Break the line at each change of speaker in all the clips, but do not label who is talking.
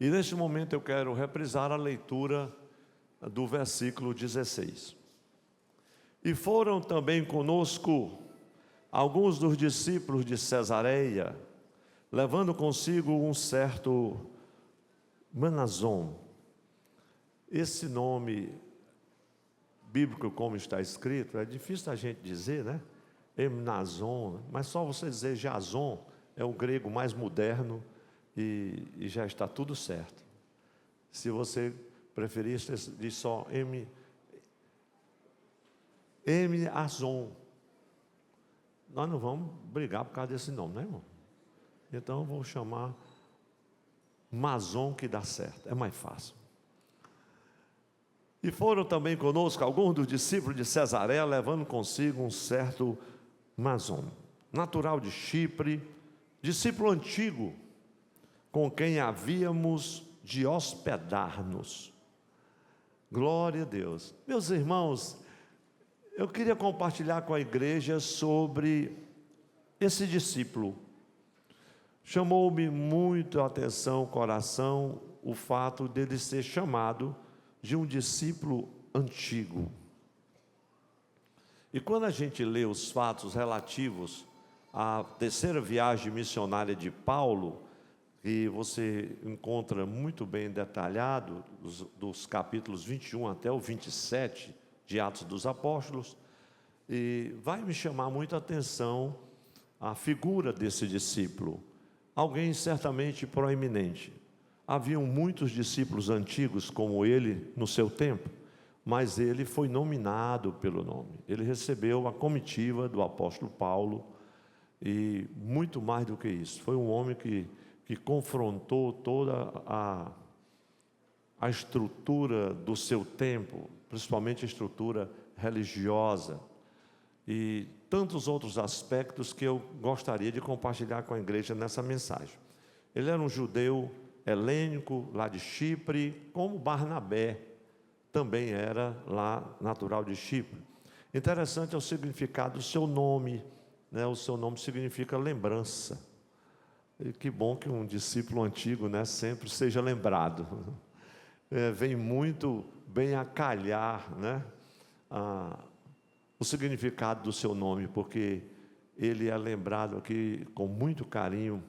E neste momento eu quero reprisar a leitura do versículo 16. E foram também conosco alguns dos discípulos de Cesareia, levando consigo um certo Mnason. Esse nome bíblico, como está escrito, é difícil a gente dizer, né? Mnason, mas só você dizer Jason é o grego mais moderno e já está tudo certo. Se você preferir, você diz só Mnason. Nós não vamos brigar por causa desse nome, né, irmão? Então vou chamar Mason, que dá certo, é mais fácil. E foram também conosco alguns dos discípulos de Cesareia, levando consigo um certo Mason, natural de Chipre, discípulo antigo, com quem havíamos de hospedar-nos. Glória a Deus. Meus irmãos, eu queria compartilhar com a igreja sobre esse discípulo. Chamou-me muito a atenção, o coração, o fato dele ser chamado de um discípulo antigo. E quando a gente lê os fatos relativos à terceira viagem missionária de Paulo, que você encontra muito bem detalhado, dos capítulos 21 até o 27 de Atos dos Apóstolos, e vai me chamar muita atenção a figura desse discípulo, alguém certamente proeminente. Haviam muitos discípulos antigos como ele no seu tempo, mas ele foi nominado pelo nome. Ele recebeu a comitiva do apóstolo Paulo e muito mais do que isso. Foi um homem que confrontou toda a estrutura do seu tempo, principalmente a estrutura religiosa e tantos outros aspectos que eu gostaria de compartilhar com a igreja nessa mensagem. Ele era um judeu helênico, lá de Chipre, como Barnabé também era lá natural de Chipre. Interessante é o significado do seu nome, né? O seu nome significa lembrança. E que bom que um discípulo antigo, né, sempre seja lembrado. Vem muito bem a calhar, né, o significado do seu nome, porque ele é lembrado aqui com muito carinho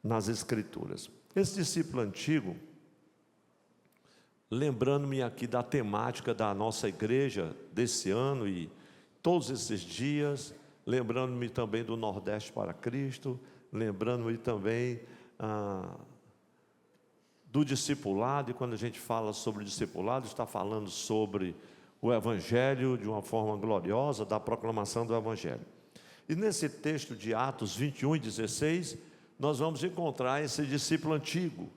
nas Escrituras. Esse discípulo antigo, lembrando-me aqui da temática da nossa igreja desse ano e todos esses dias, lembrando-me também do Nordeste para Cristo, lembrando-me também do discipulado, e quando a gente fala sobre o discipulado, está falando sobre o Evangelho de uma forma gloriosa, da proclamação do Evangelho. E nesse texto de Atos 21 e 16, nós vamos encontrar esse discípulo antigo.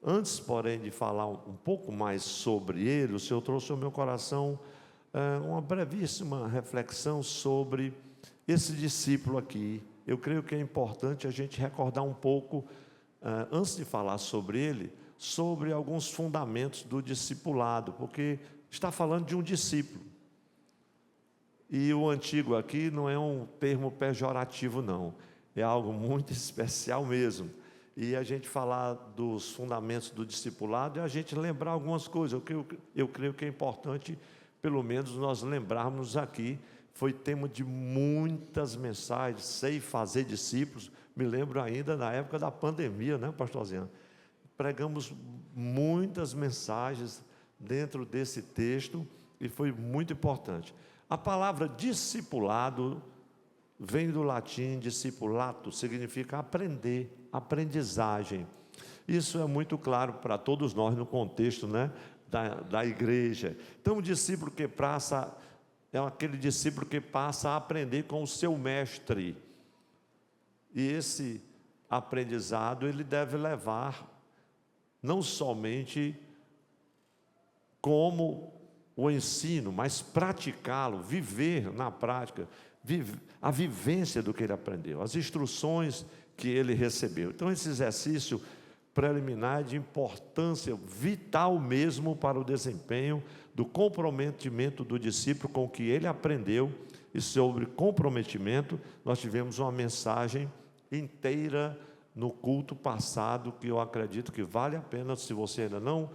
Antes, porém, de falar um pouco mais sobre ele, o Senhor trouxe ao meu coração uma brevíssima reflexão sobre esse discípulo aqui. Eu creio que é importante a gente recordar um pouco, antes de falar sobre ele, sobre alguns fundamentos do discipulado, porque está falando de um discípulo. E o antigo aqui não é um termo pejorativo, não. É algo muito especial mesmo. E a gente falar dos fundamentos do discipulado é a gente lembrar algumas coisas. Eu creio que é importante, pelo menos, nós lembrarmos aqui. Foi tema de muitas mensagens, sei fazer discípulos. Me lembro ainda na época da pandemia, né, pastorzinho? Pregamos muitas mensagens dentro desse texto e foi muito importante. A palavra discipulado vem do latim discipulato, significa aprender, aprendizagem. Isso é muito claro para todos nós no contexto, né, da igreja. Então, o discípulo que passa é aquele discípulo que passa a aprender com o seu mestre. E esse aprendizado ele deve levar não somente como o ensino, mas praticá-lo, viver na prática, a vivência do que ele aprendeu, as instruções que ele recebeu. Então, esse exercício preliminar de importância vital mesmo para o desempenho do comprometimento do discípulo com o que ele aprendeu. E sobre comprometimento, nós tivemos uma mensagem inteira no culto passado, que eu acredito que vale a pena, se você ainda não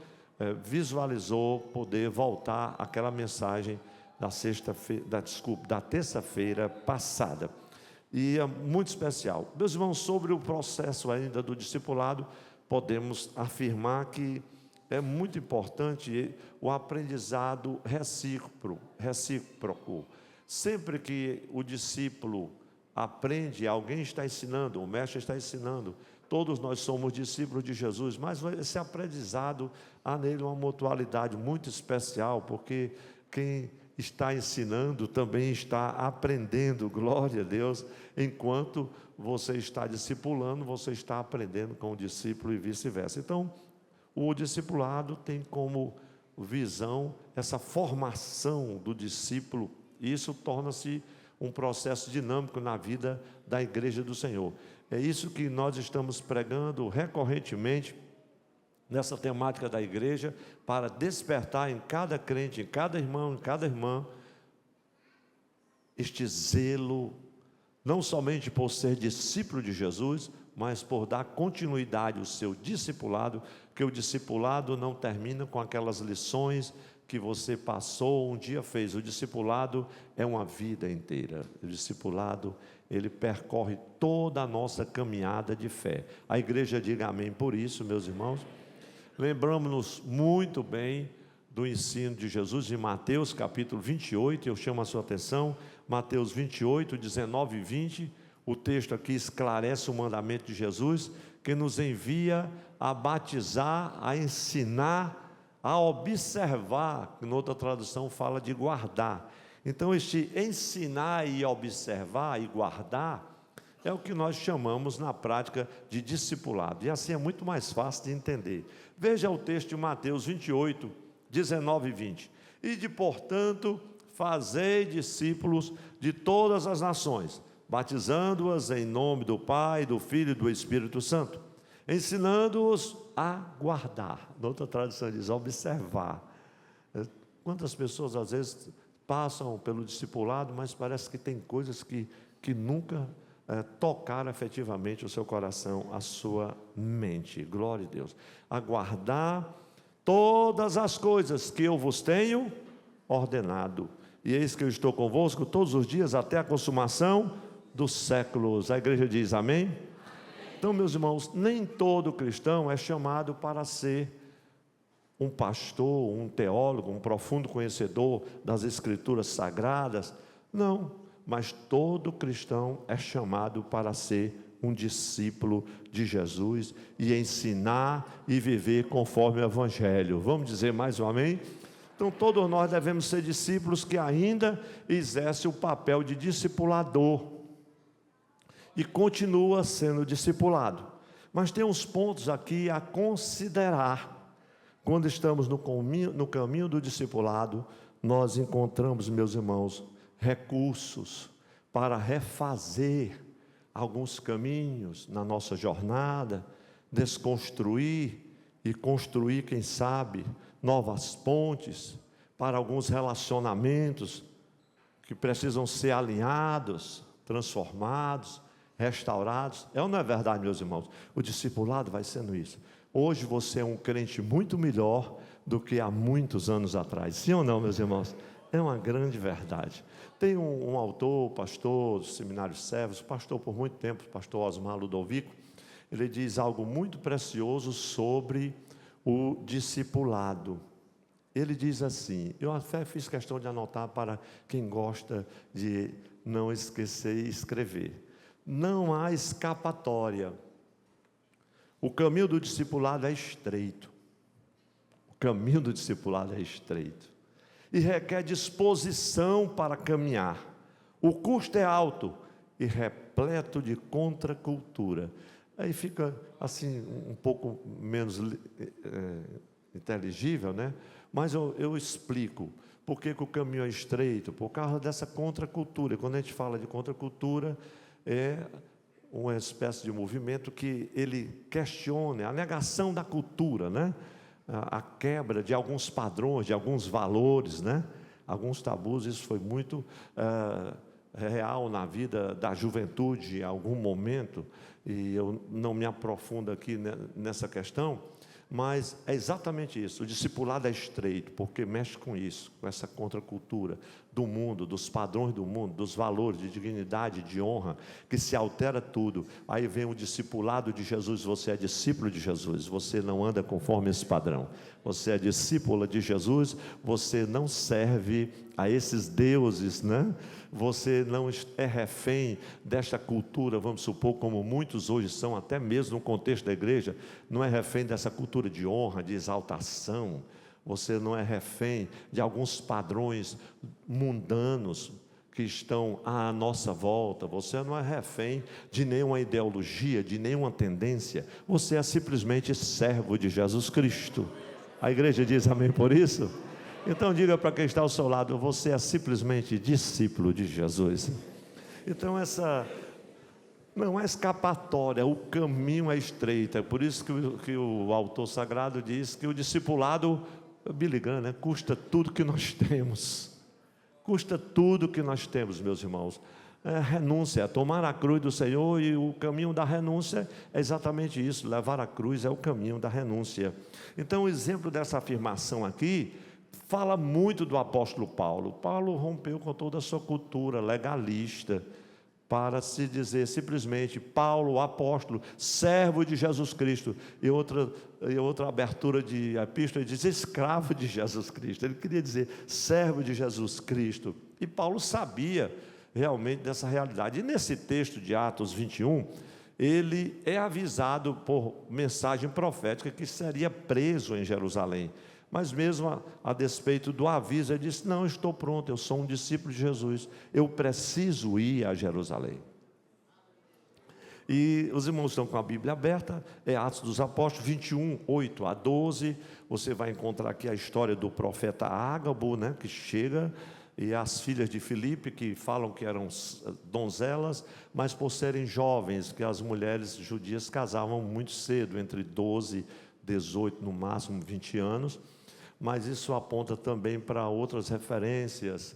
visualizou, poder voltar àquela mensagem da terça-feira passada. E é muito especial. Meus irmãos, sobre o processo ainda do discipulado, podemos afirmar que é muito importante o aprendizado recíproco. Sempre que o discípulo aprende, alguém está ensinando, o mestre está ensinando, todos nós somos discípulos de Jesus, mas esse aprendizado, há nele uma mutualidade muito especial, porque quem está ensinando também está aprendendo, glória a Deus, enquanto você está discipulando, você está aprendendo com o discípulo e vice-versa. Então, o discipulado tem como visão essa formação do discípulo, e isso torna-se um processo dinâmico na vida da igreja do Senhor. É isso que nós estamos pregando recorrentemente nessa temática da igreja, para despertar em cada crente, em cada irmão, em cada irmã, este zelo, não somente por ser discípulo de Jesus, mas por dar continuidade ao seu discipulado, que o discipulado não termina com aquelas lições que você passou, um dia fez. O discipulado é uma vida inteira. O discipulado, ele percorre toda a nossa caminhada de fé. A igreja diga amém por isso, meus irmãos. Lembramos-nos muito bem do ensino de Jesus em Mateus capítulo 28, eu chamo a sua atenção, Mateus 28, 19 e 20, o texto aqui esclarece o mandamento de Jesus, que nos envia a batizar, a ensinar, a observar, que em outra tradução fala de guardar. Então, este ensinar e observar e guardar, é o que nós chamamos na prática de discipulado, e assim é muito mais fácil de entender. Veja o texto de Mateus 28, 19 e 20. E portanto, fazei discípulos de todas as nações, batizando-as em nome do Pai, do Filho e do Espírito Santo, ensinando-os a guardar. Noutra tradução diz observar. Quantas pessoas às vezes passam pelo discipulado, mas parece que tem coisas que nunca tocar efetivamente o seu coração, a sua mente. Glória a Deus. Aguardar todas as coisas que eu vos tenho ordenado, e eis que eu estou convosco todos os dias até a consumação dos séculos. A igreja diz amém? Amém. Então, meus irmãos, nem todo cristão é chamado para ser um pastor, um teólogo, um profundo conhecedor das escrituras sagradas. Não. Mas todo cristão é chamado para ser um discípulo de Jesus e ensinar e viver conforme o Evangelho. Vamos dizer mais um amém? Então todos nós devemos ser discípulos que ainda exercem o papel de discipulador e continua sendo discipulado. Mas tem uns pontos aqui a considerar. Quando estamos no caminho do discipulado, nós encontramos, meus irmãos, recursos para refazer alguns caminhos na nossa jornada, desconstruir e construir, quem sabe, novas pontes para alguns relacionamentos que precisam ser alinhados, transformados, restaurados. É ou não é verdade, meus irmãos? O discipulado vai sendo isso. Hoje você é um crente muito melhor do que há muitos anos atrás. Sim ou não, meus irmãos? É uma grande verdade. Tem um autor, pastor do Seminário Servos, pastor por muito tempo, pastor Osmar Ludovico, ele diz algo muito precioso sobre o discipulado. Ele diz assim, eu até fiz questão de anotar para quem gosta de não esquecer e escrever. Não há escapatória. O caminho do discipulado é estreito. O caminho do discipulado é estreito. E requer disposição para caminhar. O custo é alto e repleto de contracultura. Aí fica assim um pouco menos inteligível, né? Mas eu explico por que o caminho é estreito, por causa dessa contracultura. Quando a gente fala de contracultura, é uma espécie de movimento que ele questiona a negação da cultura, né? A quebra de alguns padrões, de alguns valores, né? Alguns tabus. Isso foi muito real na vida da juventude em algum momento, e eu não me aprofundo aqui nessa questão, mas é exatamente isso. O discipulado é estreito, porque mexe com isso, com essa contracultura do mundo, dos padrões do mundo, dos valores de dignidade, de honra, que se altera tudo. Aí vem o discipulado de Jesus. Você é discípulo de Jesus, você não anda conforme esse padrão. Você é discípula de Jesus, você não serve a esses deuses, né? Você não é refém desta cultura, vamos supor, como muitos hoje são, até mesmo no contexto da igreja, não é refém dessa cultura de honra, de exaltação. Você não é refém de alguns padrões mundanos que estão à nossa volta. Você não é refém de nenhuma ideologia, de nenhuma tendência. Você é simplesmente servo de Jesus Cristo. A igreja diz amém por isso? Então diga para quem está ao seu lado: você é simplesmente discípulo de Jesus. Então essa não é escapatória, o caminho é estreito. É por isso que o autor sagrado diz que o discipulado, Billy Graham, né, custa tudo que nós temos. Custa tudo que nós temos, meus irmãos. É renúncia, é tomar a cruz do Senhor, e o caminho da renúncia é exatamente isso. Levar a cruz é o caminho da renúncia. Então o exemplo dessa afirmação aqui fala muito do apóstolo Paulo. Paulo rompeu com toda a sua cultura legalista para se dizer simplesmente Paulo, apóstolo, servo de Jesus Cristo. E outra abertura de epístola, ele diz escravo de Jesus Cristo. Ele queria dizer servo de Jesus Cristo. E Paulo sabia realmente dessa realidade. E nesse texto de Atos 21, ele é avisado por mensagem profética que seria preso em Jerusalém. Mas mesmo a despeito do aviso, ele disse: não, estou pronto, eu sou um discípulo de Jesus, eu preciso ir a Jerusalém. E os irmãos estão com a Bíblia aberta, é Atos dos Apóstolos 21, 8 a 12, você vai encontrar aqui a história do profeta Ágabo, né, que chega, e as filhas de Filipe, que falam que eram donzelas, mas por serem jovens, que as mulheres judias casavam muito cedo, entre 12, 18, no máximo 20 anos, mas isso aponta também para outras referências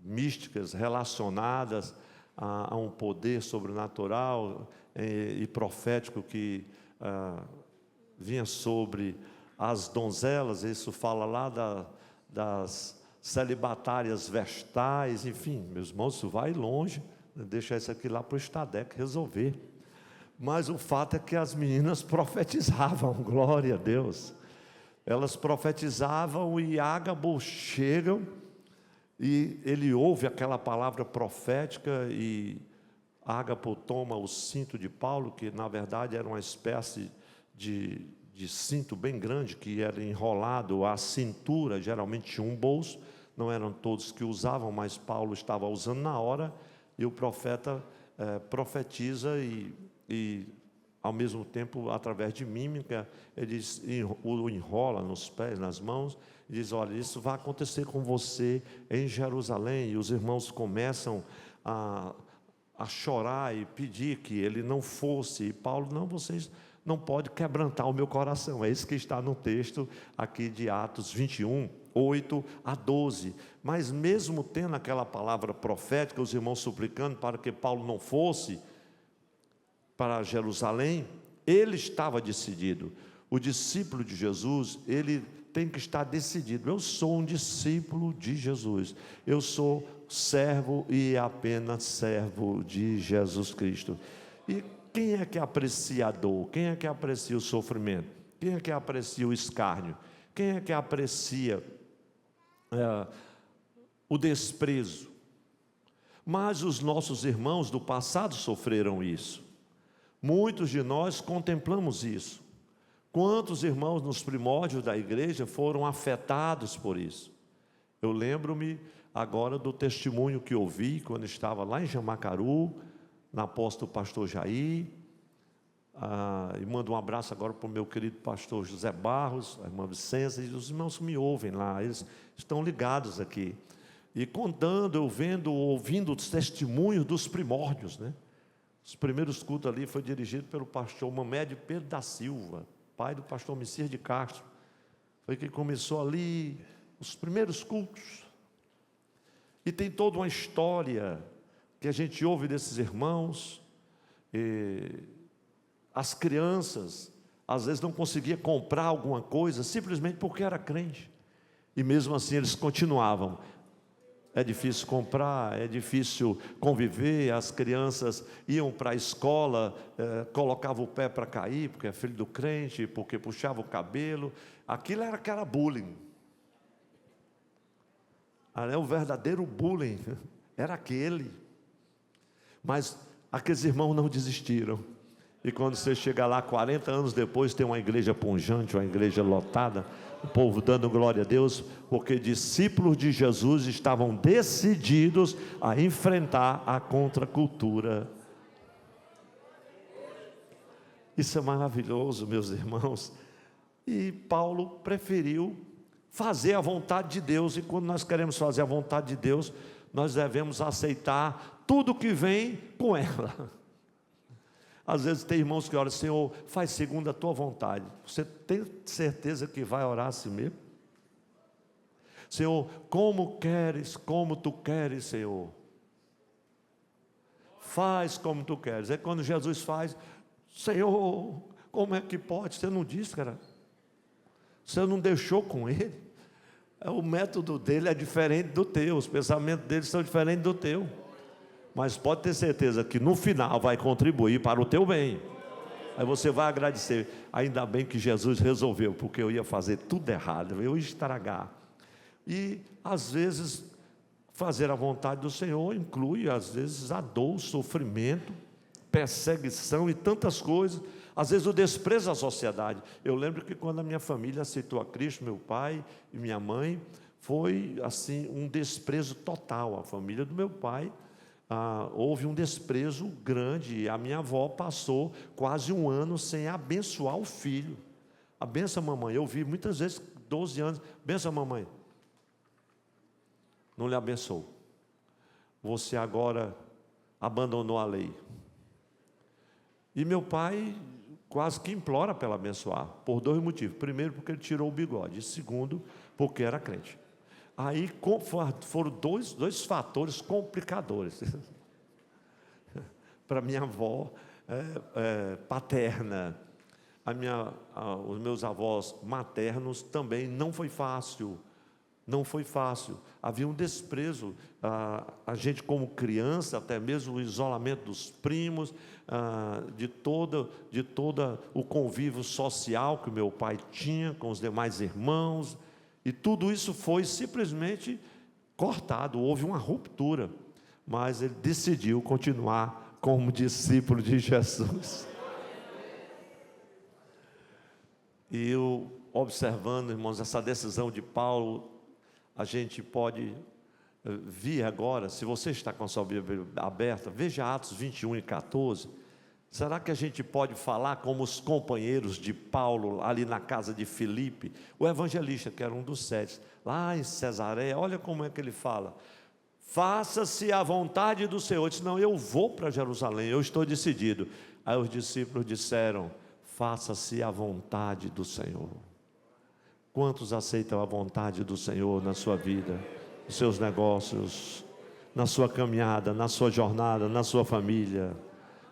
místicas relacionadas a um poder sobrenatural e profético que vinha sobre as donzelas. Isso fala lá das celibatárias vestais, enfim, meus irmãos, isso vai longe, deixa isso aqui lá para o Estadec resolver. Mas o fato é que as meninas profetizavam, glória a Deus. Elas profetizavam, e Ágabo chega, e ele ouve aquela palavra profética, e Ágabo toma o cinto de Paulo, que na verdade era uma espécie de cinto bem grande, que era enrolado à cintura, geralmente tinha um bolso, não eram todos que usavam, mas Paulo estava usando na hora, e o profeta profetiza e ao mesmo tempo, através de mímica, ele o enrola nos pés, nas mãos, e diz: olha, isso vai acontecer com você em Jerusalém. E os irmãos começam a chorar e pedir que ele não fosse. E Paulo: não, vocês não podem quebrantar o meu coração. É isso que está no texto aqui de Atos 21, 8 a 12. Mas mesmo tendo aquela palavra profética, os irmãos suplicando para que Paulo não fosse para Jerusalém, ele estava decidido. O discípulo de Jesus, ele tem que estar decidido: eu sou um discípulo de Jesus, eu sou servo e apenas servo de Jesus Cristo. E quem é que aprecia a dor? Quem é que aprecia o sofrimento? Quem é que aprecia o escárnio? Quem é que aprecia o desprezo? Mas os nossos irmãos do passado sofreram isso. Muitos de nós contemplamos isso. Quantos irmãos nos primórdios da igreja foram afetados por isso? Eu lembro-me agora do testemunho que ouvi quando estava lá em Jamacaru, na posse do pastor Jair, e mando um abraço agora para o meu querido pastor José Barros, a irmã Vicência, e os irmãos que me ouvem lá, eles estão ligados aqui, e contando, eu vendo, ouvindo os testemunhos dos primórdios, né? Os primeiros cultos ali foi dirigido pelo pastor Mamed Pedro da Silva, pai do pastor Messias de Castro. Foi quem começou ali os primeiros cultos. E tem toda uma história que a gente ouve desses irmãos. As crianças, às vezes, não conseguiam comprar alguma coisa, simplesmente porque era crente. E mesmo assim eles continuavam. É difícil comprar, é difícil conviver. As crianças iam para a escola, colocavam o pé para cair, porque é filho do crente, porque puxava o cabelo. Aquilo era aquela bullying. O verdadeiro bullying era aquele. Mas aqueles irmãos não desistiram. E quando você chega lá 40 anos depois, tem uma igreja pujante, uma igreja lotada, o povo dando glória a Deus, porque discípulos de Jesus estavam decididos a enfrentar a contracultura. Isso é maravilhoso, meus irmãos. E Paulo preferiu fazer a vontade de Deus. E quando nós queremos fazer a vontade de Deus, nós devemos aceitar tudo que vem com ela. Às vezes tem irmãos que oram: Senhor, faz segundo a tua vontade. Você tem certeza que vai orar assim mesmo? Senhor, como tu queres, Senhor. Faz como tu queres. É quando Jesus faz: Senhor, como é que pode? Você não disse, cara. Você não deixou com ele. O método dele é diferente do teu, os pensamentos dele são diferentes do teu. Mas pode ter certeza que no final vai contribuir para o teu bem. Aí você vai agradecer: ainda bem que Jesus resolveu, porque eu ia fazer tudo errado, eu ia estragar. E às vezes fazer a vontade do Senhor inclui às vezes a dor, o sofrimento, perseguição e tantas coisas. Às vezes o desprezo à sociedade. Eu lembro que quando a minha família aceitou a Cristo, meu pai e minha mãe, foi assim um desprezo total. A família do meu pai, houve um desprezo grande. A minha avó passou quase um ano sem abençoar o filho. Abençoa, mamãe. Eu vi muitas vezes, 12 anos, benção, mamãe. Não lhe abençoou. Você agora abandonou a lei. E meu pai quase que implora para ela abençoar, por dois motivos. Primeiro, porque ele tirou o bigode. E segundo, porque era crente. Aí foram dois fatores complicadores para minha avó paterna. Os meus avós maternos também não foi fácil. Não foi fácil. Havia um desprezo. A gente como criança, até mesmo o isolamento dos primos, de todo o convívio social que o meu pai tinha com os demais irmãos. E tudo isso foi simplesmente cortado, houve uma ruptura, mas ele decidiu continuar como discípulo de Jesus. E eu, observando, irmãos, essa decisão de Paulo, a gente pode vir agora, se você está com a sua Bíblia aberta, veja Atos 21 e 14, será que a gente pode falar como os companheiros de Paulo, ali na casa de Filipe, o evangelista, que era um dos 7, lá em Cesareia? Olha como é que ele fala: faça-se a vontade do Senhor. Ele disse: não, eu vou para Jerusalém, eu estou decidido. Aí os discípulos disseram: faça-se a vontade do Senhor. Quantos aceitam a vontade do Senhor na sua vida, nos seus negócios, na sua caminhada, na sua jornada, na sua família?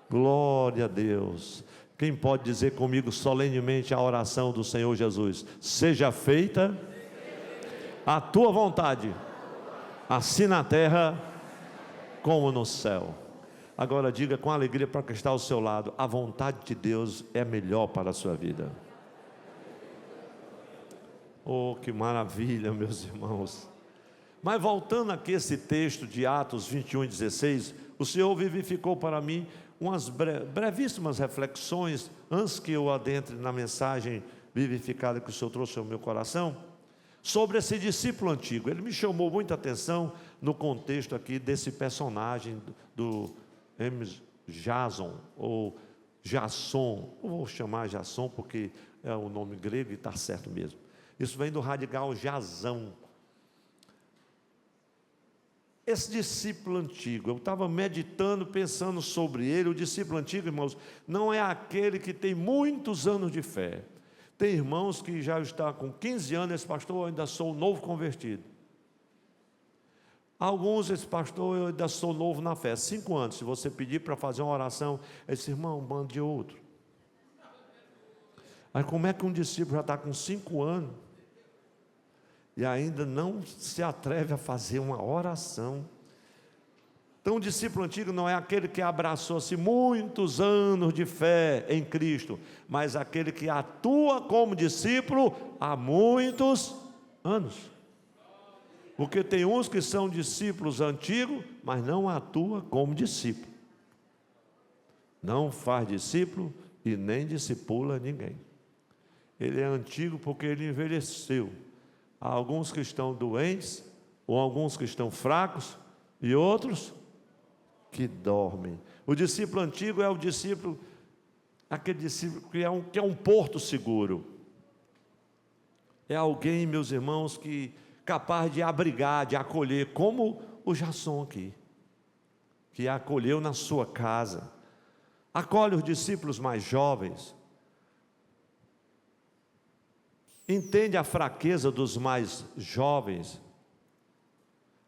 Glória a Deus. Quem pode dizer comigo solenemente a oração do Senhor Jesus: seja feita a tua vontade, assim na terra como no céu. Agora diga com alegria para quem está ao seu lado: a vontade de Deus é melhor para a sua vida. Oh, que maravilha, meus irmãos. Mas voltando aqui a esse texto de Atos 21 e 16, o Senhor vivificou para mim umas brevíssimas reflexões, antes que eu adentre na mensagem vivificada que o Senhor trouxe ao meu coração, sobre esse discípulo antigo. Ele me chamou muita atenção no contexto aqui desse personagem do Jason, ou Jasson. Eu vou chamar Jasson porque é o nome grego e está certo mesmo. Isso vem do radical Jasão. Esse discípulo antigo, eu estava meditando, pensando sobre ele. O discípulo antigo, irmãos, não é aquele que tem muitos anos de fé. Tem irmãos que já estão com 15 anos, esse pastor, eu ainda sou um novo convertido. Alguns, esse pastor, eu ainda sou novo na fé, 5 anos. Se você pedir para fazer uma oração, ele disse, irmão, um bando de outro. Aí como é que um discípulo já está com 5 anos e ainda não se atreve a fazer uma oração? Então o discípulo antigo não é aquele que abraçou-se muitos anos de fé em Cristo, mas aquele que atua como discípulo há muitos anos. Porque tem uns que são discípulos antigos, mas não atuam como discípulo. Não faz discípulo e nem discipula ninguém. Ele é antigo porque ele envelheceu. Há alguns que estão doentes, ou alguns que estão fracos, e outros que dormem. O discípulo antigo é o discípulo, aquele discípulo que é um porto seguro. É alguém, meus irmãos, que capaz de abrigar, de acolher, como o Jasson aqui, que acolheu na sua casa. Acolhe os discípulos mais jovens. Entende a fraqueza dos mais jovens.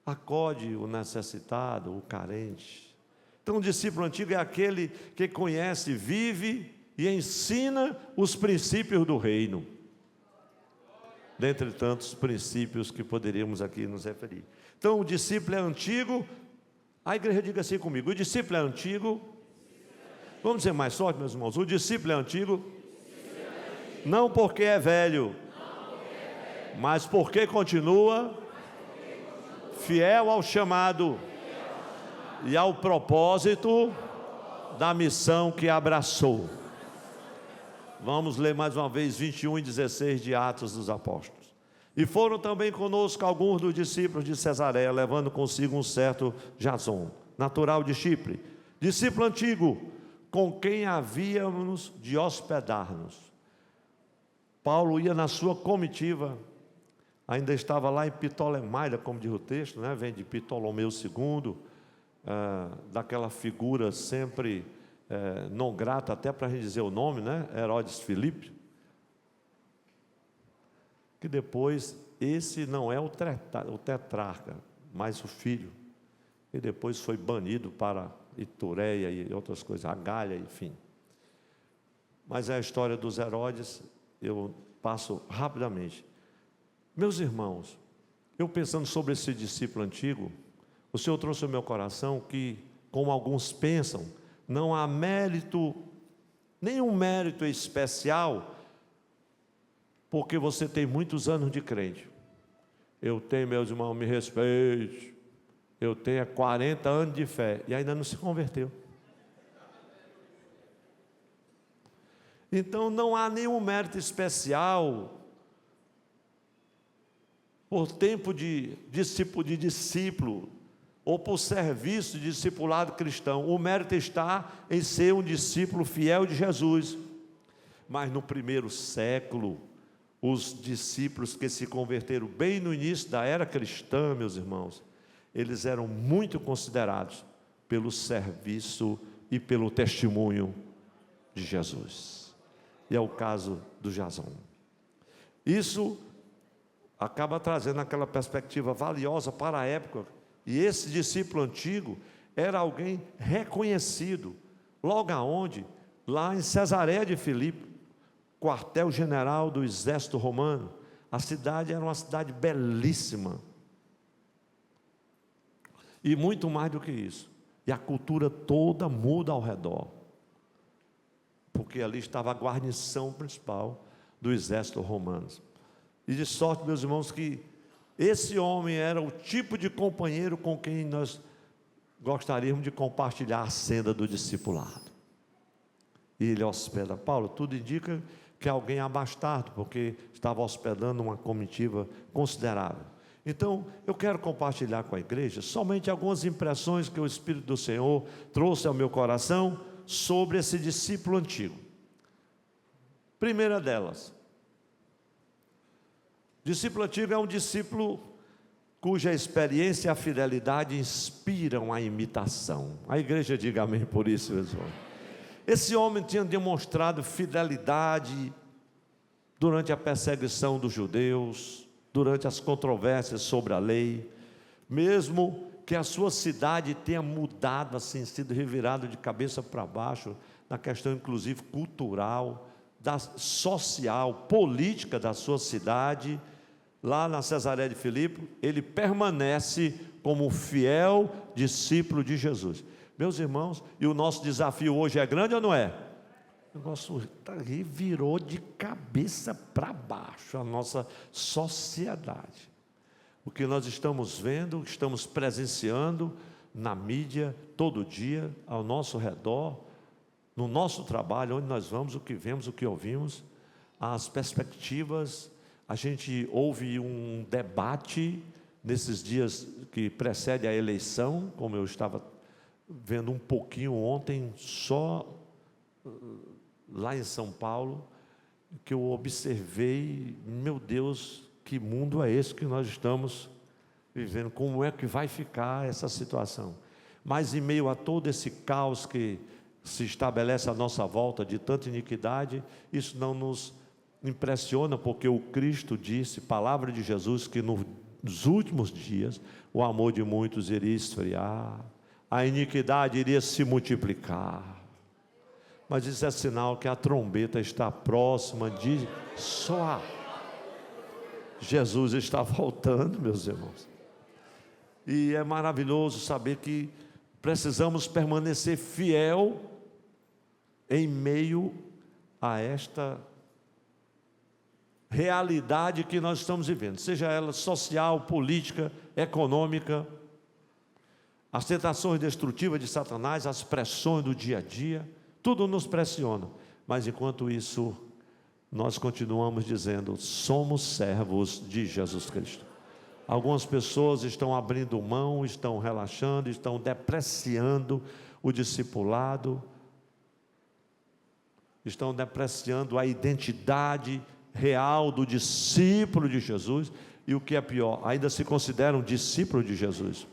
Acode o necessitado, o carente. Então, o discípulo antigo é aquele que conhece, vive e ensina os princípios do reino. Dentre tantos princípios que poderíamos aqui nos referir. Então, o discípulo é antigo. A igreja diga assim comigo: o discípulo é antigo. Vamos dizer mais forte, meus irmãos: o discípulo é antigo, não porque é velho, mas porque continua fiel ao chamado e ao propósito da missão que abraçou. Vamos ler mais uma vez 21 e 16 de Atos dos Apóstolos. E foram também conosco alguns dos discípulos de Cesareia, levando consigo um certo Jasson, natural de Chipre, discípulo antigo, com quem havíamos de hospedar-nos. Paulo ia na sua comitiva, ainda estava lá em Ptolemaida, como diz o texto, né? Vem de Ptolomeu II, daquela figura sempre não grata, até para a gente dizer o nome, né? Herodes Filipe, que depois, esse não é o tetrarca, mas o filho, e depois foi banido para Itureia e outras coisas, a Galha, enfim. Mas é a história dos Herodes, eu passo rapidamente. Meus irmãos, eu pensando sobre esse discípulo antigo, o Senhor trouxe ao meu coração que, como alguns pensam, não há mérito, nenhum mérito especial, porque você tem muitos anos de crente. Eu tenho, meus irmãos, me respeite, eu tenho 40 anos de fé, e ainda não se converteu. Então não há nenhum mérito especial, por tempo de discípulo, ou por serviço de discipulado cristão. O mérito está em ser um discípulo fiel de Jesus. Mas no primeiro século, os discípulos que se converteram bem no início da era cristã, meus irmãos, eles eram muito considerados pelo serviço e pelo testemunho de Jesus. E é o caso do Jasson. Isso acaba trazendo aquela perspectiva valiosa para a época. E esse discípulo antigo era alguém reconhecido. Logo aonde? Lá em Cesareia de Filipe, quartel-general do exército romano. A cidade era uma cidade belíssima. E muito mais do que isso. E a cultura toda muda ao redor. Porque ali estava a guarnição principal do exército romano. E de sorte, meus irmãos, que esse homem era o tipo de companheiro com quem nós gostaríamos de compartilhar a senda do discipulado. E ele hospeda Paulo. Tudo indica que é alguém abastado, porque estava hospedando uma comitiva considerável. Então, eu quero compartilhar com a igreja somente algumas impressões que o Espírito do Senhor trouxe ao meu coração sobre esse discípulo antigo. Primeira delas, discípulo antigo é um discípulo cuja experiência e a fidelidade inspiram a imitação. A igreja diga amém por isso, meus irmãos. Esse homem tinha demonstrado fidelidade durante a perseguição dos judeus, durante as controvérsias sobre a lei. mesmo que a sua cidade tenha mudado, assim, sido revirado de cabeça para baixo, na questão inclusive cultural, social, política da sua cidade, lá na Cesareia de Filipe, ele permanece como fiel discípulo de Jesus. Meus irmãos, e o nosso desafio hoje é grande ou não é? O nosso revirou de cabeça para baixo a nossa sociedade. O que nós estamos vendo, estamos presenciando na mídia, todo dia, ao nosso redor, no nosso trabalho, onde nós vamos, o que vemos, o que ouvimos, as perspectivas. A gente ouve um debate nesses dias que precedem a eleição, como eu estava vendo um pouquinho ontem, só lá em São Paulo, que eu observei, meu Deus, que mundo é esse que nós estamos vivendo? Como é que vai ficar essa situação? Mas em meio a todo esse caos que se estabelece à nossa volta, de tanta iniquidade, isso não nos impressiona, porque o Cristo disse, palavra de Jesus, que nos últimos dias o amor de muitos iria esfriar, a iniquidade iria se multiplicar. Mas isso é sinal que a trombeta está próxima de soar. Jesus está voltando, meus irmãos. E é maravilhoso saber que precisamos permanecer fiel em meio a esta realidade que nós estamos vivendo, seja ela social, política, econômica, as tentações destrutivas de Satanás, as pressões do dia a dia, tudo nos pressiona, mas enquanto isso, nós continuamos dizendo, somos servos de Jesus Cristo. Algumas pessoas estão abrindo mão, estão relaxando, estão depreciando o discipulado, estão depreciando a identidade real do discípulo de Jesus, e o que é pior, ainda se consideram discípulos de Jesus.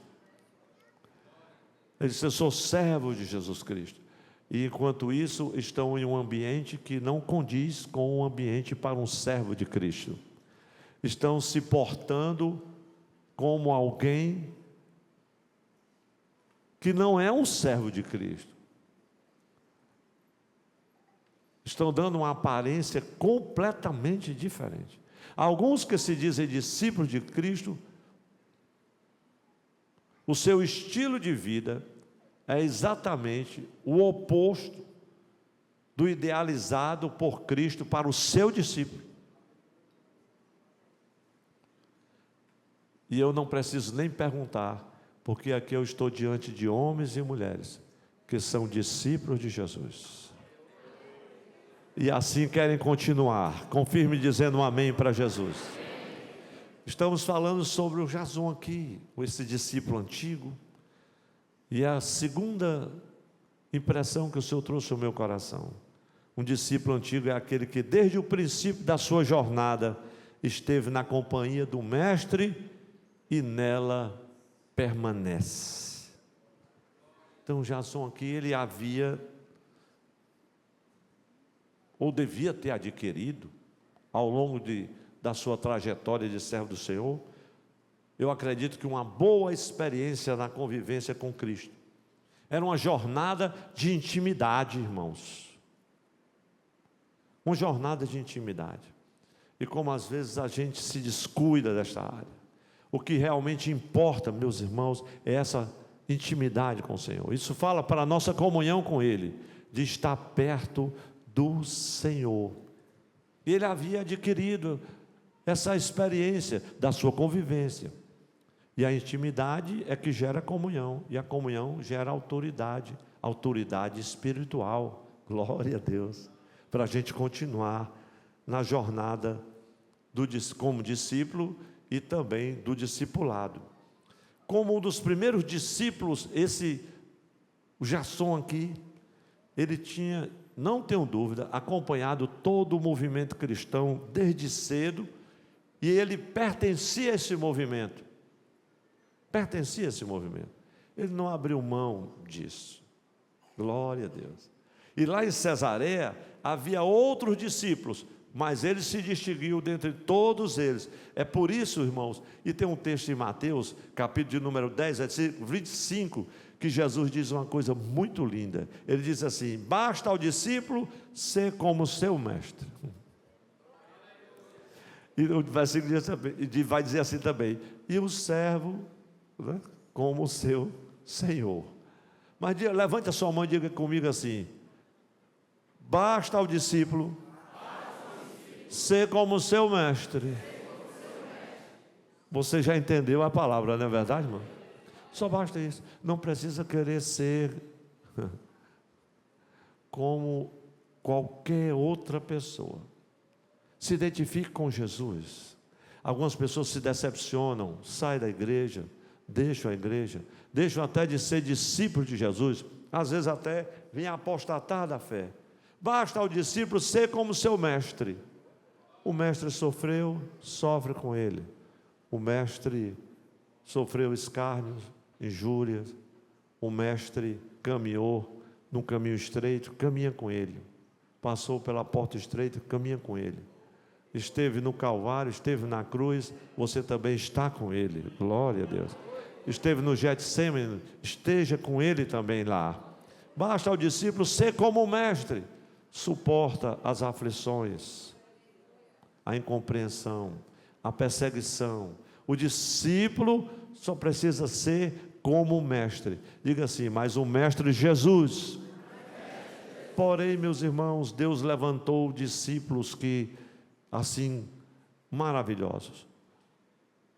Eles dizem, eu sou servo de Jesus Cristo, e enquanto isso estão em um ambiente que não condiz com um ambiente para um servo de Cristo, estão se portando como alguém que não é um servo de Cristo, estão dando uma aparência completamente diferente. Alguns que se dizem discípulos de Cristo, o seu estilo de vida é exatamente o oposto do idealizado por Cristo para o seu discípulo. E eu não preciso nem perguntar, porque aqui eu estou diante de homens e mulheres que são discípulos de Jesus. E assim querem continuar. Confirme dizendo um amém para Jesus. Estamos falando sobre o Jason aqui, esse discípulo antigo. E a segunda impressão que o Senhor trouxe ao meu coração. Um discípulo antigo é aquele que desde o princípio da sua jornada esteve na companhia do Mestre e nela permanece. Então Jason aqui, ele havia ou devia ter adquirido, ao longo da sua trajetória de servo do Senhor, eu acredito que uma boa experiência na convivência com Cristo. Era uma jornada de intimidade, irmãos. Uma jornada de intimidade. E como às vezes a gente se descuida desta área. O que realmente importa, meus irmãos, é essa intimidade com o Senhor. Isso fala para a nossa comunhão com Ele, de estar perto do Senhor. Ele havia adquirido essa experiência da sua convivência. E a intimidade é que gera comunhão, e a comunhão gera autoridade, autoridade espiritual. Glória a Deus. Para a gente continuar na jornada como discípulo e também do discipulado. Como um dos primeiros discípulos, o Jason aqui, ele tinha, não tenho dúvida, acompanhado todo o movimento cristão desde cedo, e ele pertencia a esse movimento. Pertencia a esse movimento. Ele não abriu mão disso. Glória a Deus. E lá em Cesareia havia outros discípulos, mas ele se distinguiu dentre todos eles. É por isso, irmãos, e tem um texto em Mateus, capítulo de número 10, versículo 25, que Jesus diz uma coisa muito linda. Ele diz assim: basta ao discípulo ser como seu mestre. E o versículo vai dizer assim também: e o servo, né, como o seu Senhor. Mas levante a sua mão e diga comigo assim: basta ao discípulo ser como o seu mestre. Você já entendeu a palavra, não é verdade, irmão? Só basta isso. Não precisa querer ser como qualquer outra pessoa. Se identifique com Jesus. Algumas pessoas se decepcionam, saem da igreja, deixam a igreja, deixam até de ser discípulos de Jesus, às vezes até vêm apostatar da fé. Basta ao discípulo ser como seu mestre. O mestre sofreu, sofre com ele. O mestre sofreu escárnios, injúrias. O mestre caminhou num caminho estreito, caminha com ele. Passou pela porta estreita, caminha com ele. Esteve no Calvário, esteve na cruz, você também está com ele. Glória a Deus. Esteve no Getsêmani, esteja com ele também lá. Basta ao discípulo ser como o mestre. Suporta as aflições, a incompreensão, a perseguição. O discípulo só precisa ser como o mestre. Diga assim: mas o mestre Jesus. Porém, meus irmãos, Deus levantou discípulos que, assim, maravilhosos.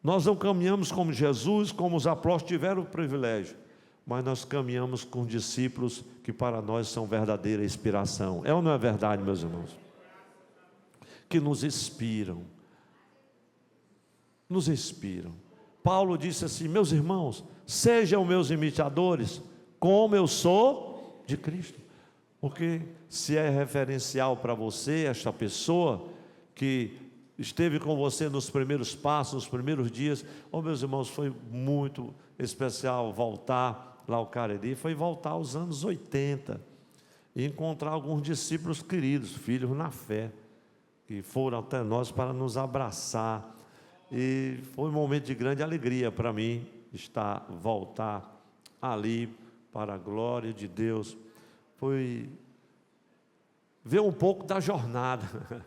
Nós não caminhamos como Jesus, como os apóstolos tiveram o privilégio, mas nós caminhamos com discípulos que para nós são verdadeira inspiração. É ou não é verdade, meus irmãos? Que nos inspiram. Nos inspiram. Paulo disse assim: meus irmãos, sejam meus imitadores, como eu sou de Cristo. Porque se é referencial para você, esta pessoa que esteve com você nos primeiros passos, nos primeiros dias, meus irmãos, foi muito especial voltar lá ao Cariri, foi voltar aos anos 80 e encontrar alguns discípulos queridos, filhos na fé, que foram até nós para nos abraçar, e foi um momento de grande alegria para mim voltar ali para a glória de Deus. Foi ver um pouco da jornada,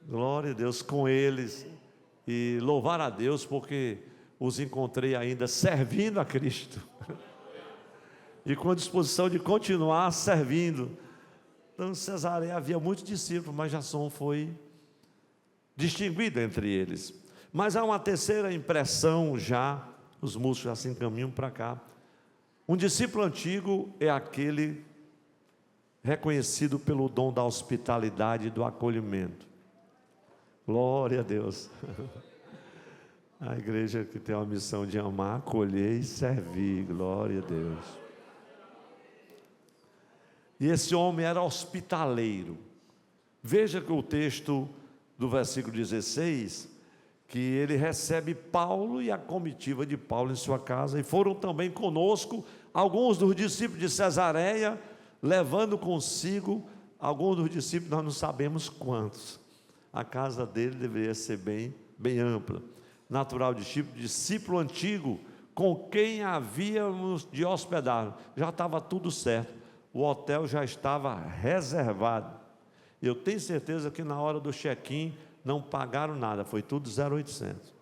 glória a Deus, com eles, e louvar a Deus, porque os encontrei ainda servindo a Cristo, e com disposição de continuar servindo. Então, em Cesareia havia muitos discípulos, mas Jasson foi distinguido entre eles. Mas há uma terceira impressão já, os músicos já se encaminham para cá. Um discípulo antigo é aquele reconhecido pelo dom da hospitalidade e do acolhimento. Glória a Deus. A igreja que tem a missão de amar, acolher e servir. Glória a Deus. E esse homem era hospitaleiro. Veja que o texto do versículo 16, que ele recebe Paulo e a comitiva de Paulo em sua casa, e foram também conosco alguns dos discípulos de Cesareia, levando consigo alguns dos discípulos, nós não sabemos quantos. A casa dele deveria ser bem ampla. Natural discípulo antigo, com quem havíamos de hospedar. Já estava tudo certo, o hotel já estava reservado. Eu tenho certeza que na hora do check-in não pagaram nada, foi tudo 0,800.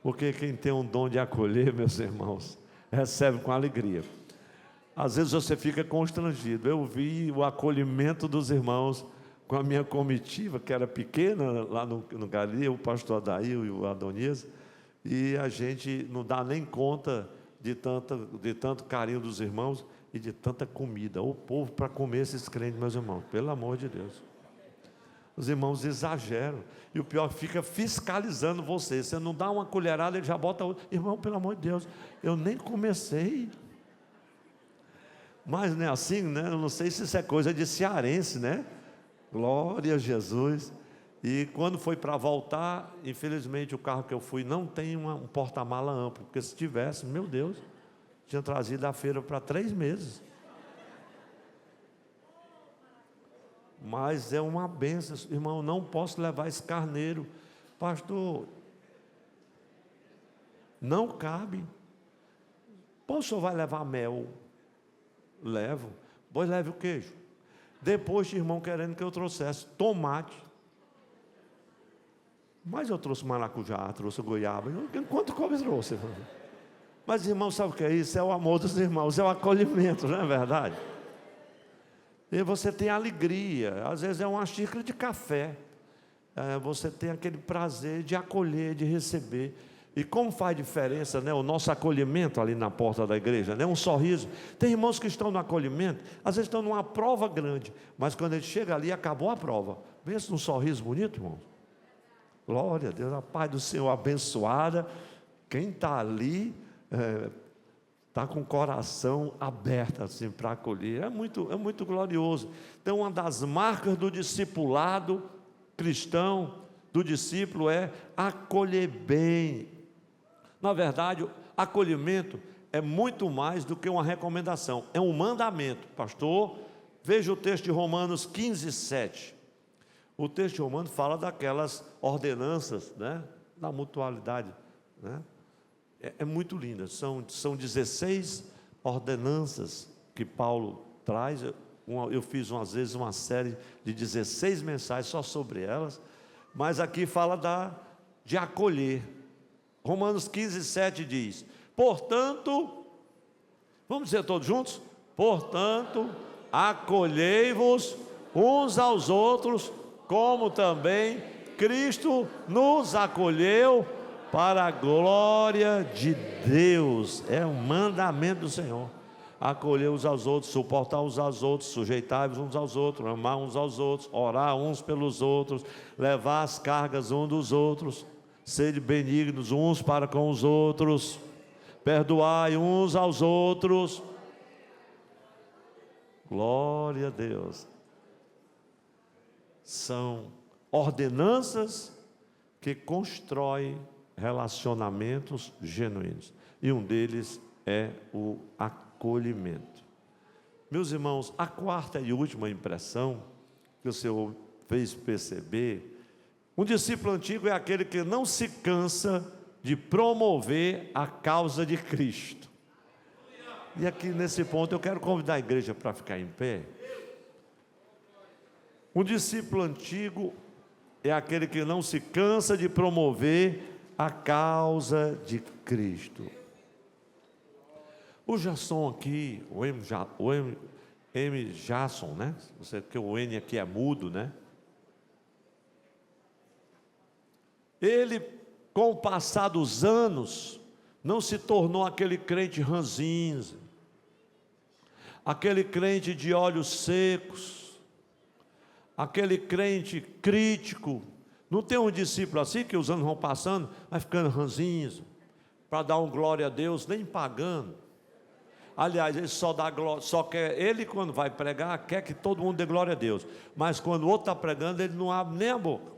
Porque quem tem um dom de acolher, meus irmãos, recebe com alegria. Às vezes você fica constrangido. Eu vi o acolhimento dos irmãos com a minha comitiva, que era pequena, lá no Gari, o pastor Adail e o Adonias, e a gente não dá nem conta de tanto carinho dos irmãos e de tanta comida. O povo para comer esses crentes, meus irmãos, pelo amor de Deus. Os irmãos exageram, e o pior, fica fiscalizando você. Você não dá uma colherada, ele já bota outra. Irmão, pelo amor de Deus, eu nem comecei. Mas não é assim, né? Eu não sei se isso é coisa de cearense, né? Glória a Jesus. E quando foi para voltar, infelizmente o carro que eu fui não tem um porta-mala amplo, porque se tivesse, meu Deus, tinha trazido a feira para 3 meses. mas é uma bênção. Irmão, não posso levar esse carneiro. Pastor, não cabe. Pô, o senhor vai levar mel? Levo. Pois leve o queijo. Depois tinha irmão querendo que eu trouxesse tomate. Mas eu trouxe maracujá, trouxe goiaba. Quanto come trouxe? Mas irmão, sabe o que é isso? É o amor dos irmãos, é o acolhimento, não é verdade? E você tem alegria, às vezes é uma xícara de café. Você tem aquele prazer de acolher, de receber. E como faz diferença, né, o nosso acolhimento ali na porta da igreja, né, um sorriso. Tem irmãos que estão no acolhimento, às vezes estão numa prova grande, mas quando ele chega ali, acabou a prova. Pensa num sorriso bonito, irmão. Glória a Deus, a paz do Senhor abençoada. Quem está ali está com o coração aberto assim, para acolher. É muito glorioso. Então, uma das marcas do discipulado cristão, do discípulo, é acolher bem. Na verdade, acolhimento é muito mais do que uma recomendação, é um mandamento. Pastor, veja o texto de Romanos 15, 7. O texto de Romanos fala daquelas ordenanças, né, da mutualidade, né? É muito linda, são 16 ordenanças que Paulo traz. Eu fiz umas vezes uma série de 16 mensagens só sobre elas, mas aqui fala de acolher. Romanos 15, 7 diz: portanto, vamos dizer todos juntos? Portanto, acolhei-vos uns aos outros, como também Cristo nos acolheu para a glória de Deus. É um mandamento do Senhor. Acolher uns aos outros, suportar uns aos outros, sujeitar-vos uns aos outros, amar uns aos outros, orar uns pelos outros, levar as cargas uns dos outros, sede benignos uns para com os outros, perdoai uns aos outros. Glória a Deus. São ordenanças que constroem relacionamentos genuínos, e um deles é o acolhimento. Meus irmãos, a quarta e última impressão que o Senhor fez perceber: um discípulo antigo é aquele que não se cansa de promover a causa de Cristo. E aqui nesse ponto eu quero convidar a igreja para ficar em pé. Um discípulo antigo é aquele que não se cansa de promover a causa de Cristo. O Jason aqui, o M. Jason, né? Porque o N aqui é mudo, né? Ele, com o passar dos anos, não se tornou aquele crente ranzinza, aquele crente de olhos secos, aquele crente crítico. Não tem um discípulo assim que os anos vão passando, vai ficando ranzinho, para dar um glória a Deus, nem pagando. Aliás, ele só dá glória, só quer, ele quando vai pregar, quer que todo mundo dê glória a Deus. Mas quando o outro está pregando, ele não abre nem a boca.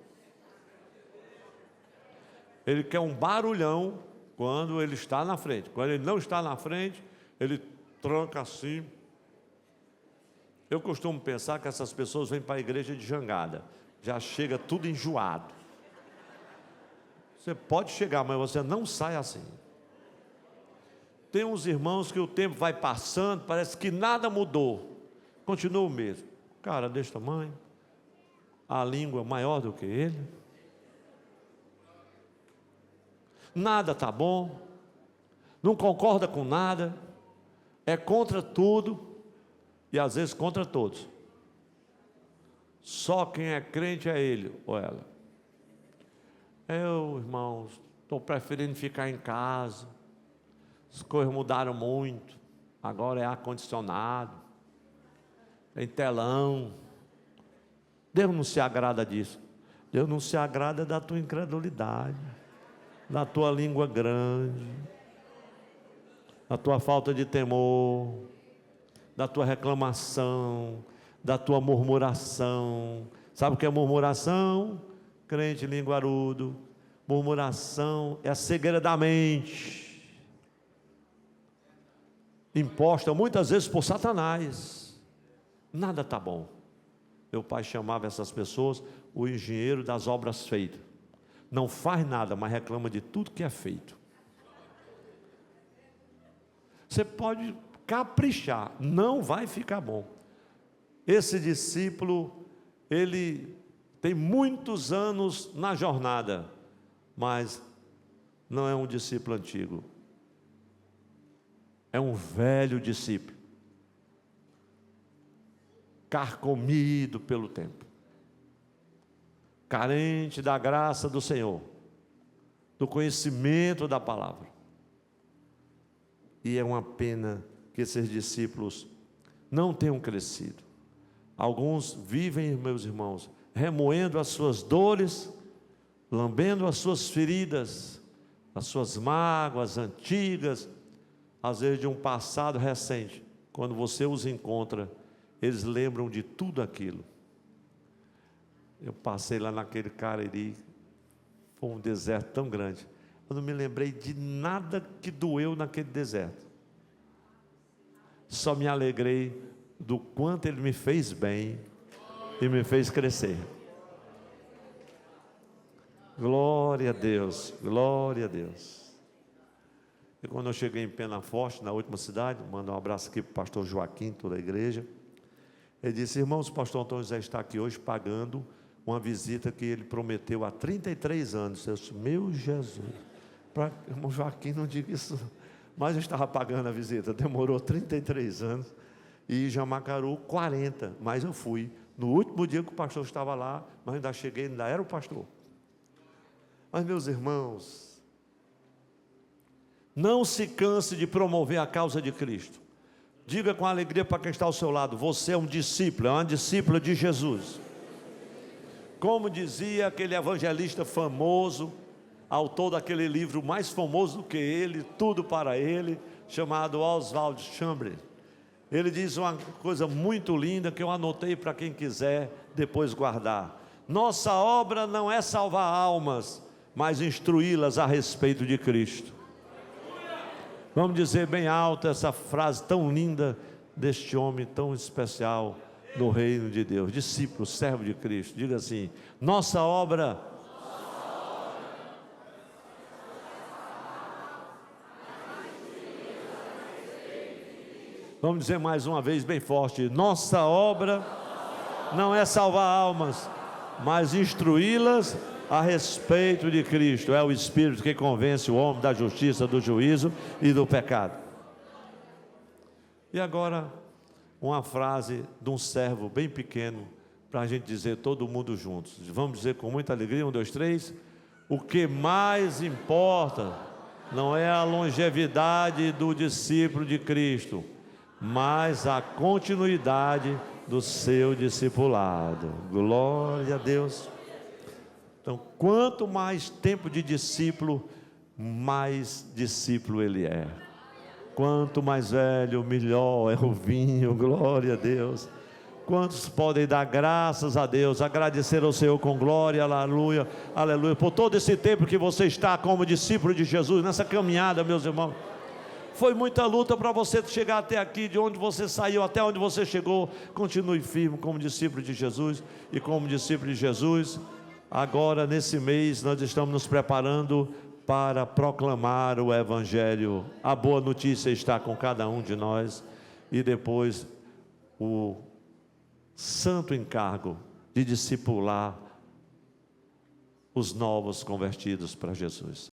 Ele quer um barulhão quando ele está na frente. Quando ele não está na frente, ele tranca assim. Eu costumo pensar que essas pessoas vêm para a igreja de jangada. Já chega tudo enjoado. Você pode chegar, mas você não sai assim. Tem uns irmãos que o tempo vai passando, parece que nada mudou, continua o mesmo. Cara desse tamanho, a língua maior do que ele, nada está bom, não concorda com nada, é contra tudo e às vezes contra todos. Só quem é crente é ele ou ela. Eu, irmãos, estou preferindo ficar em casa. As coisas mudaram muito. Agora é ar-condicionado, tem telão. Deus não se agrada disso. Deus não se agrada da tua incredulidade, da tua língua grande, da tua falta de temor, da tua reclamação, da tua murmuração. Sabe o que é murmuração? Crente linguarudo. Murmuração é a cegueira da mente, imposta muitas vezes por Satanás. Nada está bom, Meu pai chamava essas pessoas o engenheiro das obras feitas. Não faz nada, mas reclama de tudo que é feito. Você pode caprichar, não vai ficar bom. Esse discípulo, ele tem muitos anos na jornada, mas não é um discípulo antigo. É um velho discípulo, carcomido pelo tempo, carente da graça do Senhor, do conhecimento da palavra. E é uma pena que esses discípulos não tenham crescido. Alguns vivem, meus irmãos, remoendo as suas dores, lambendo as suas feridas, as suas mágoas antigas, às vezes de um passado recente. Quando você os encontra, eles lembram de tudo aquilo. Eu passei lá naquele Cariri, foi um deserto tão grande. Eu não me lembrei de nada que doeu naquele deserto. Só me alegrei do quanto Ele me fez bem e me fez crescer. Glória a Deus, glória a Deus. E quando eu cheguei em Penaforte, na última cidade, mando um abraço aqui para o pastor Joaquim, toda a igreja. Ele disse: irmãos, o pastor Antônio José está aqui hoje pagando uma visita que ele prometeu há 33 anos. Eu disse: meu Jesus, para irmão Joaquim não diga isso, mas eu estava pagando a visita, demorou 33 anos, e Jamacaru 40, mas eu fui, no último dia que o pastor estava lá, mas ainda cheguei, ainda era o pastor. Mas meus irmãos, não se canse de promover a causa de Cristo. Diga com alegria para quem está ao seu lado: você é um discípulo, é uma discípula de Jesus. Como dizia aquele evangelista famoso, autor daquele livro mais famoso do que ele, Tudo para Ele, chamado Oswald Chambers. Ele diz uma coisa muito linda que eu anotei para quem quiser depois guardar: nossa obra não é salvar almas, mas instruí-las a respeito de Cristo. Vamos dizer bem alto essa frase tão linda deste homem tão especial no reino de Deus, discípulo, servo de Cristo. Diga assim: nossa obra vamos dizer mais uma vez bem forte: nossa obra não é salvar almas, mas instruí-las a respeito de Cristo. É o Espírito que convence o homem da justiça, do juízo e do pecado. E agora, uma frase de um servo bem pequeno, para a gente dizer todo mundo juntos. Vamos dizer com muita alegria: 1, 2, 3. O que mais importa não é a longevidade do discípulo de Cristo, mas a continuidade do seu discipulado. Glória a Deus. Então, quanto mais tempo de discípulo, mais discípulo ele é. Quanto mais velho, melhor é o vinho. Glória a Deus. Quantos podem dar graças a Deus, agradecer ao Senhor com glória, aleluia, aleluia, por todo esse tempo que você está como discípulo de Jesus, nessa caminhada, meus irmãos. Foi muita luta para você chegar até aqui, de onde você saiu até onde você chegou. Continue firme como discípulo de Jesus. E como discípulo de Jesus, agora nesse mês nós estamos nos preparando para proclamar o Evangelho. A boa notícia está com cada um de nós. E depois o santo encargo de discipular os novos convertidos para Jesus.